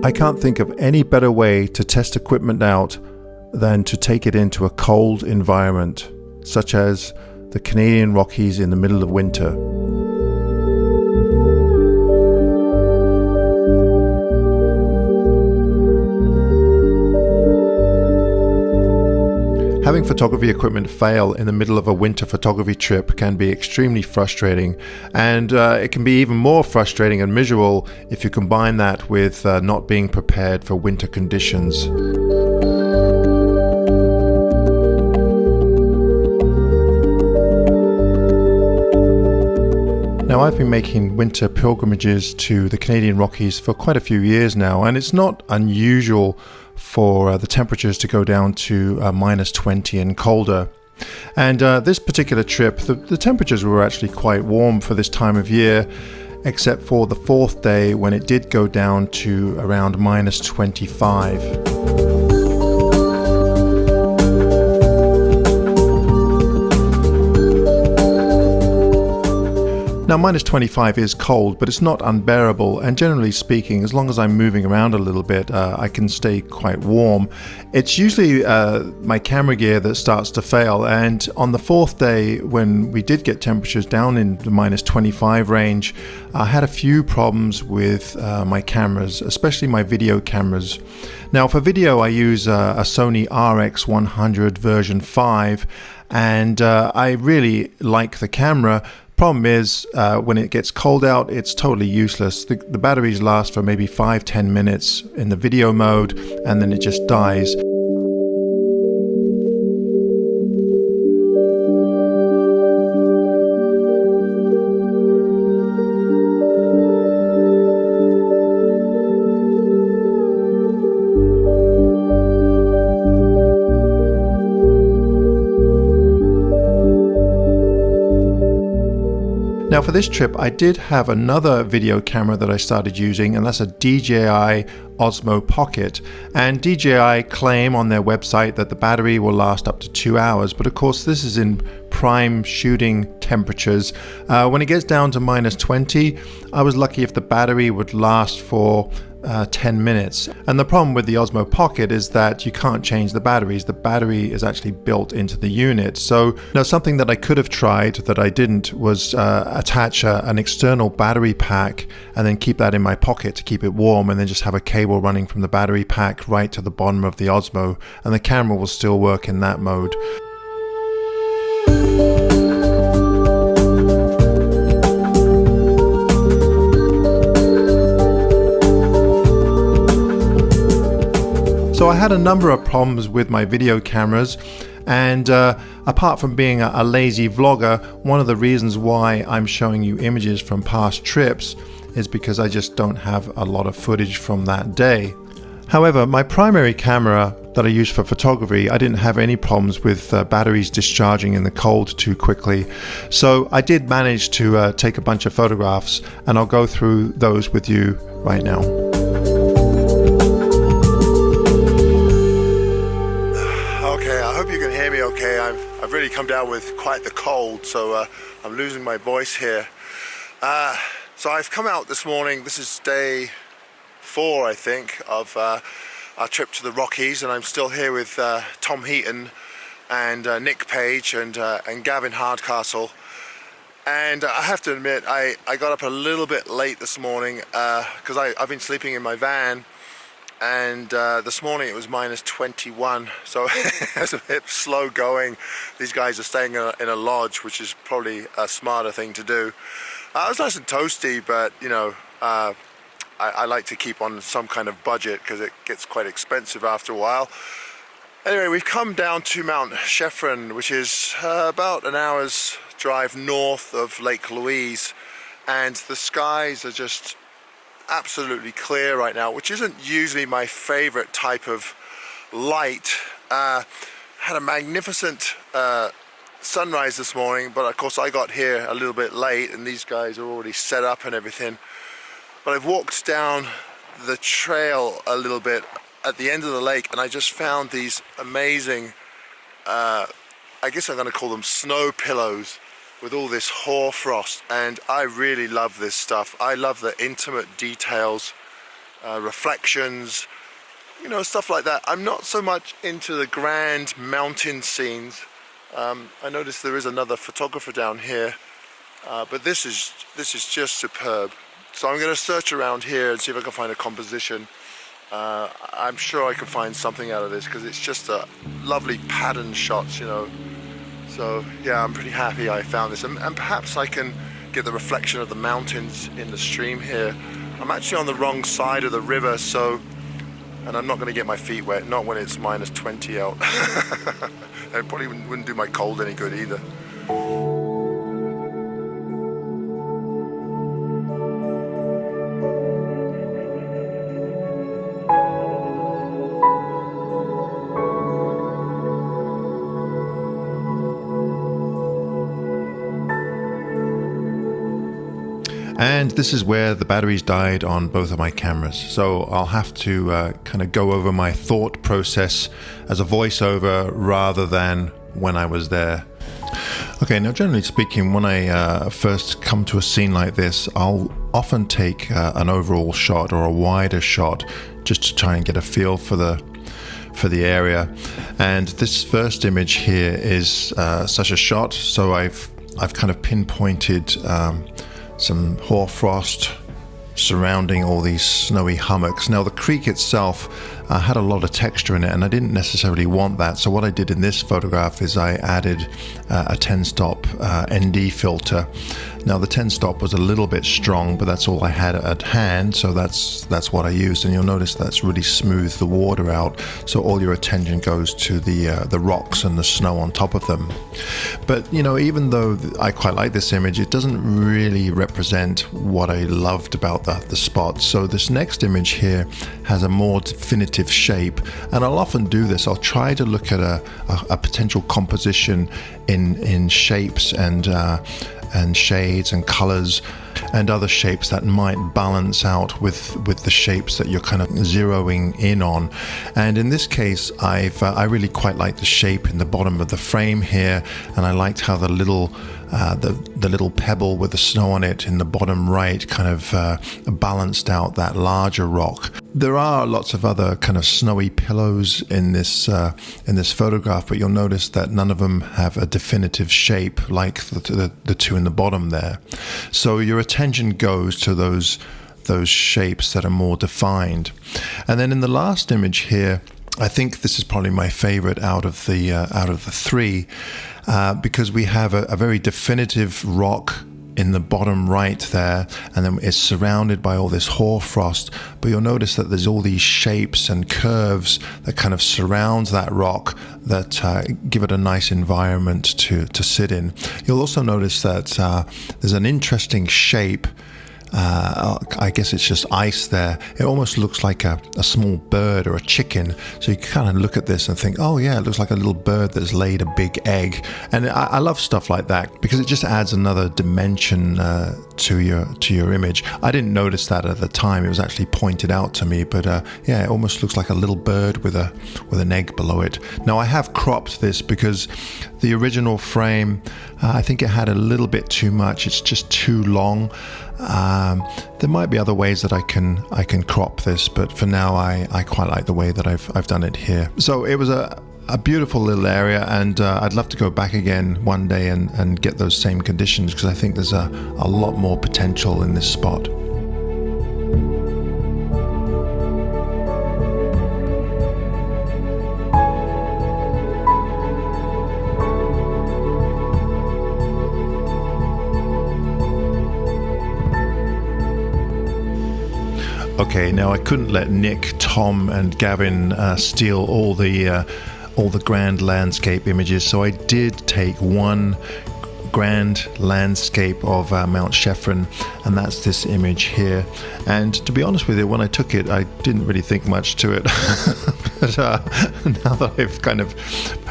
I can't think of any better way to test equipment out than to take it into a cold environment, such as the Canadian Rockies in the middle of winter. Having photography equipment fail in the middle of a winter photography trip can be extremely frustrating, and it can be even more frustrating and miserable if you combine that with not being prepared for winter conditions. Now, I've been making winter pilgrimages to the Canadian Rockies for quite a few years now, and it's not unusual for the temperatures to go down to minus 20 and colder. And this particular trip, the temperatures were actually quite warm for this time of year, except for the fourth day when it did go down to around minus 25. Now, minus 25 is cold, but it's not unbearable, and generally speaking, as long as I'm moving around a little bit, I can stay quite warm. It's usually my camera gear that starts to fail, and on the fourth day, when we did get temperatures down in the minus 25 range, I had a few problems with my cameras, especially my video cameras. Now, for video, I use a Sony RX100 version 5, and I really like the camera. Problem is, when it gets cold out, it's totally useless. The batteries last for maybe 5-10 minutes in the video mode, and then it just dies. Now, for this trip, I did have another video camera that I started using, and that's a DJI Osmo Pocket. And DJI claim on their website that the battery will last up to 2 hours, but of course this is in prime shooting temperatures. When it gets down to minus 20, I was lucky if the battery would last for 10 minutes. And the problem with the Osmo Pocket is that you can't change the batteries. The battery is actually built into the unit. So now, something that I could have tried that I didn't was attach an external battery pack and then keep that in my pocket to keep it warm, and then just have a cable running from the battery pack right to the bottom of the Osmo, and the camera will still work in that mode. So I had a number of problems with my video cameras, and apart from being a lazy vlogger, one of the reasons why I'm showing you images from past trips is because I just don't have a lot of footage from that day. However, my primary camera that I use for photography, I didn't have any problems with batteries discharging in the cold too quickly. So I did manage to take a bunch of photographs, and I'll go through those with you right now. Okay, I've really come down with quite the cold, so I'm losing my voice here. So I've come out this morning. This is day 4, I think, of our trip to the Rockies, and I'm still here with Tom Heaton and Nick Page and Gavin Hardcastle. And I have to admit, I got up a little bit late this morning because I've been sleeping in my van. And this morning it was minus 21, so it's a bit slow going. These guys are staying in a lodge, which is probably a smarter thing to do. It was nice and toasty, but you know, I like to keep on some kind of budget because it gets quite expensive after a while. Anyway, we've come down to Mount Chephren, which is about an hour's drive north of Lake Louise, and the skies are just absolutely clear right now, which isn't usually my favorite type of light. Had a magnificent sunrise this morning, but of course I got here a little bit late and these guys are already set up and everything. But I've walked down the trail a little bit at the end of the lake, and I just found these amazing, I guess I'm going to call them snow pillows, with all this hoarfrost, and I really love this stuff. I love the intimate details reflections, you know, stuff like that. I'm not so much into the grand mountain scenes. I noticed there is another photographer down here, but this is just superb. So I'm going to search around here and see if I can find a composition. I'm sure I can find something out of this because it's just a lovely pattern shots, you know. So yeah, I'm pretty happy I found this, and perhaps I can get the reflection of the mountains in the stream here. I'm actually on the wrong side of the river, so, and I'm not going to get my feet wet, not when it's minus 20 out. It probably wouldn't do my cold any good either. And this is where the batteries died on both of my cameras. So I'll have to kind of go over my thought process as a voiceover rather than when I was there. Okay, now generally speaking, when I first come to a scene like this, I'll often take an overall shot or a wider shot just to try and get a feel for the area. And this first image here is such a shot. So I've kind of pinpointed some hoarfrost surrounding all these snowy hummocks. Now the creek itself had a lot of texture in it, and I didn't necessarily want that. So what I did in this photograph is I added a 10-stop ND filter. Now the 10-stop was a little bit strong, but that's all I had at hand, so that's what I used. And you'll notice that's really smoothed the water out, so all your attention goes to the rocks and the snow on top of them. But you know, even though I quite like this image, it doesn't really represent what I loved about the spot. So this next image here has a more definitive shape, and I'll often do this. I'll try to look at a potential composition in shapes and shades and colors and other shapes that might balance out with the shapes that you're kind of zeroing in on. And in this case, I really quite like the shape in the bottom of the frame here, and I liked how the little pebble with the snow on it in the bottom right kind of balanced out that larger rock. There are lots of other kind of snowy pillows in this photograph, but you'll notice that none of them have a definitive shape like the two in the bottom there. So your attention goes to those shapes that are more defined. And then in the last image here, I think this is probably my favorite out of the three, because we have a very definitive rock in the bottom right there, and then it's surrounded by all this hoarfrost, but you'll notice that there's all these shapes and curves that kind of surround that rock that give it a nice environment to sit in. You'll also notice that there's an interesting shape. I guess it's just ice there. It almost looks like a small bird or a chicken. So you kind of look at this and think, oh yeah, it looks like a little bird that's laid a big egg. And I love stuff like that because it just adds another dimension to your image. I didn't notice that at the time. It was actually pointed out to me, but yeah, it almost looks like a little bird with an egg below it. Now I have cropped this because the original frame, I think it had a little bit too much. It's just too long. There might be other ways that I can crop this, but for now I quite like the way that I've done it here. So it was a beautiful little area, and I'd love to go back again one day and get those same conditions, because I think there's a lot more potential in this spot. Okay, now I couldn't let Nick, Tom, and Gavin steal all the grand landscape images, so I did take one grand landscape of Mount Chephren, and that's this image here. And to be honest with you, when I took it, I didn't really think much to it. But now that I've kind of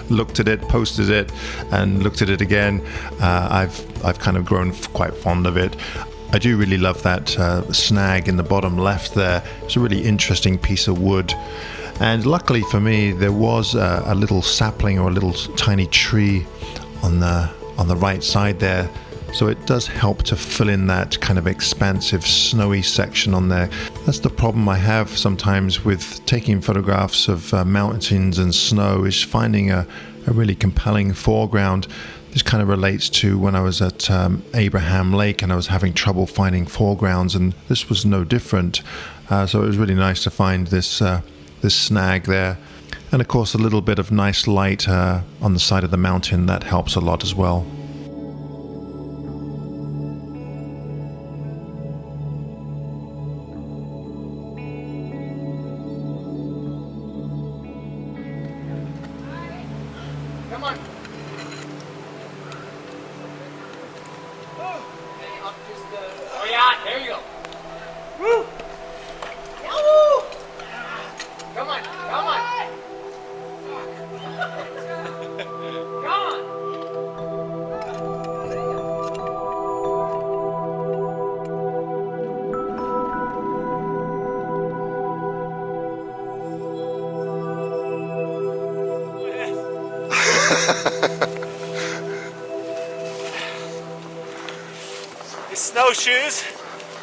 looked at it, posted it, and looked at it again, I've kind of grown quite fond of it. I do really love that snag in the bottom left there. It's a really interesting piece of wood. And luckily for me, there was a little sapling or a little tiny tree on the right side there So it does help to fill in that kind of expansive snowy section on there. That's the problem I have sometimes with taking photographs of mountains and snow, is finding a really compelling foreground. This kind of relates to when I was at Abraham Lake and I was having trouble finding foregrounds, and this was no different. So it was really nice to find this snag there. And of course a little bit of nice light on the side of the mountain, that helps a lot as well. Come on. Oh yeah, there you go. Woo! Yahoo! Come on, come on. Come on. His snowshoes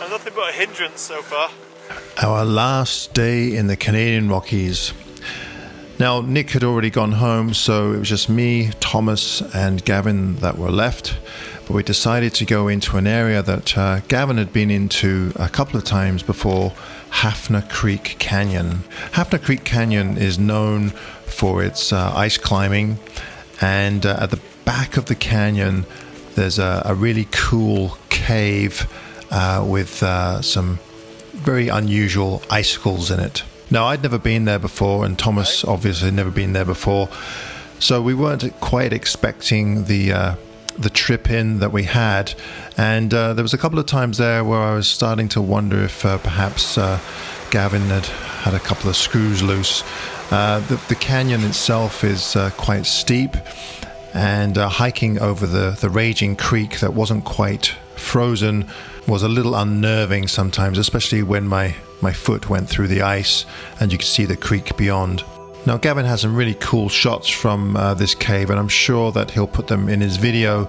are nothing but a hindrance so far. Our last day in the Canadian Rockies. Now, Nick had already gone home, so it was just me, Thomas, and Gavin that were left. But we decided to go into an area that Gavin had been into a couple of times before, Heffner Creek Canyon. Heffner Creek Canyon is known for its ice climbing, and at the back of the canyon, there's a really cool cave with some very unusual icicles in it. Now, I'd never been there before, and Thomas obviously never been there before, so we weren't quite expecting the trip in that we had, and there was a couple of times there where I was starting to wonder if perhaps Gavin had a couple of screws loose. The canyon itself is quite steep, and hiking over the raging creek that wasn't quite frozen was a little unnerving sometimes, especially when my foot went through the ice and you could see the creek beyond. Now, Gavin has some really cool shots from this cave, and I'm sure that he'll put them in his video,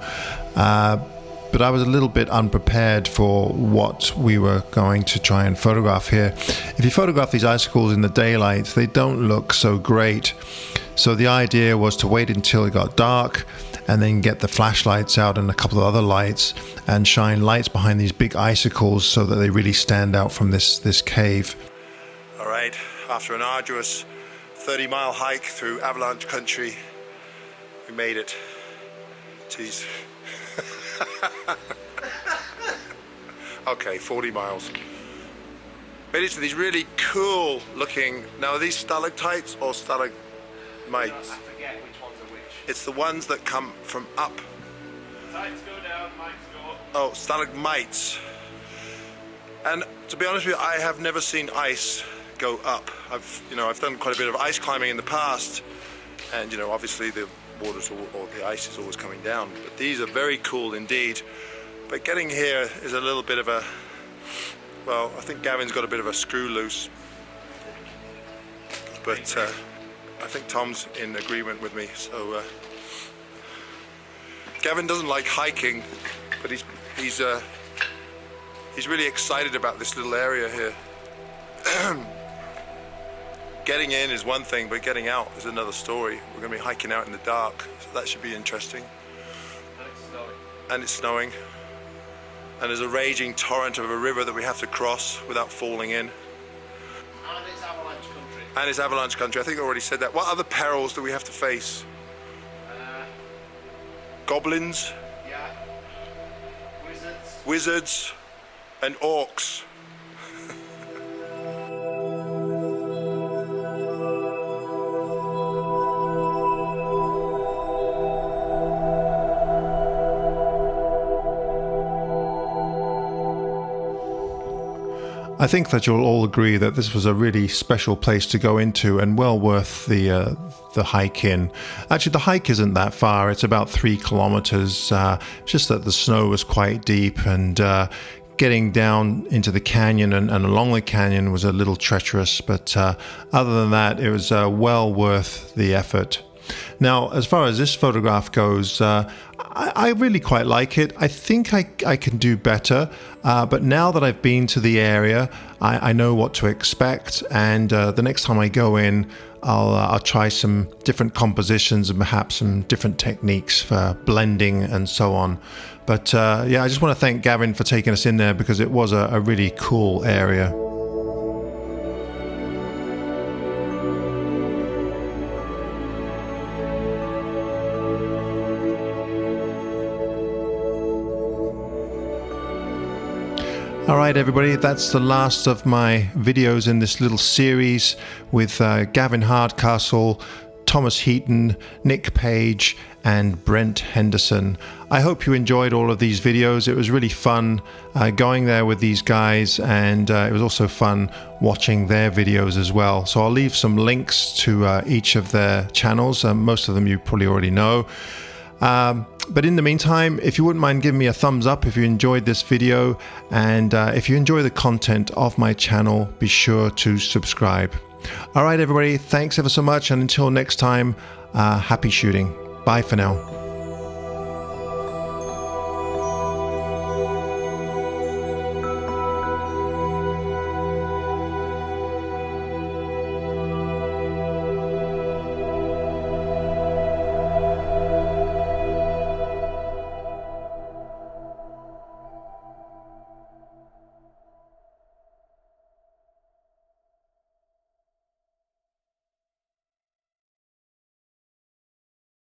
but I was a little bit unprepared for what we were going to try and photograph here. If you photograph these icicles in the daylight, they don't look so great. So the idea was to wait until it got dark and then get the flashlights out and a couple of other lights and shine lights behind these big icicles so that they really stand out from this cave. All right, after an arduous 30-mile hike through avalanche country, we made it. Jeez. Okay, 40 miles. Made it to these really cool looking, now are these stalactites or stalagmites? I forget which ones are which. It's the ones that come from up. Tights go down, mites go up. Oh, stalagmites. And to be honest with you, I have never seen ice go up. I've done quite a bit of ice climbing in the past, and obviously the waters or the ice is always coming down. But these are very cool indeed. But getting here is a little bit of a, well, I think Gavin's got a bit of a screw loose. But I think Tom's in agreement with me. So Gavin doesn't like hiking, but he's really excited about this little area here. Getting in is one thing, but getting out is another story. We're going to be hiking out in the dark, so that should be interesting. And it's snowing. And it's snowing. And there's a raging torrent of a river that we have to cross without falling in. And it's avalanche country. And it's avalanche country. I think I already said that. What other perils do we have to face? Goblins. Yeah. Wizards. And orcs. I think that you'll all agree that this was a really special place to go into and well worth the hike in. Actually, the hike isn't that far. It's about 3 kilometers. Just that the snow was quite deep, and getting down into the canyon and along the canyon was a little treacherous. But other than that, it was well worth the effort. Now, as far as this photograph goes, I really quite like it. I think I can do better, but now that I've been to the area, I know what to expect, and the next time I go in, I'll try some different compositions and perhaps some different techniques for blending and so on. But yeah, I just want to thank Gavin for taking us in there, because it was a really cool area. All right, everybody, that's the last of my videos in this little series with Gavin Hardcastle, Thomas Heaton, Nick Page, and Brent Henderson. I hope you enjoyed all of these videos. It was really fun going there with these guys, and it was also fun watching their videos as well. So I'll leave some links to each of their channels. Most of them you probably already know. But in the meantime, if you wouldn't mind giving me a thumbs up if you enjoyed this video, and if you enjoy the content of my channel, be sure to subscribe. All right, everybody, thanks ever so much, and until next time, happy shooting. Bye for now.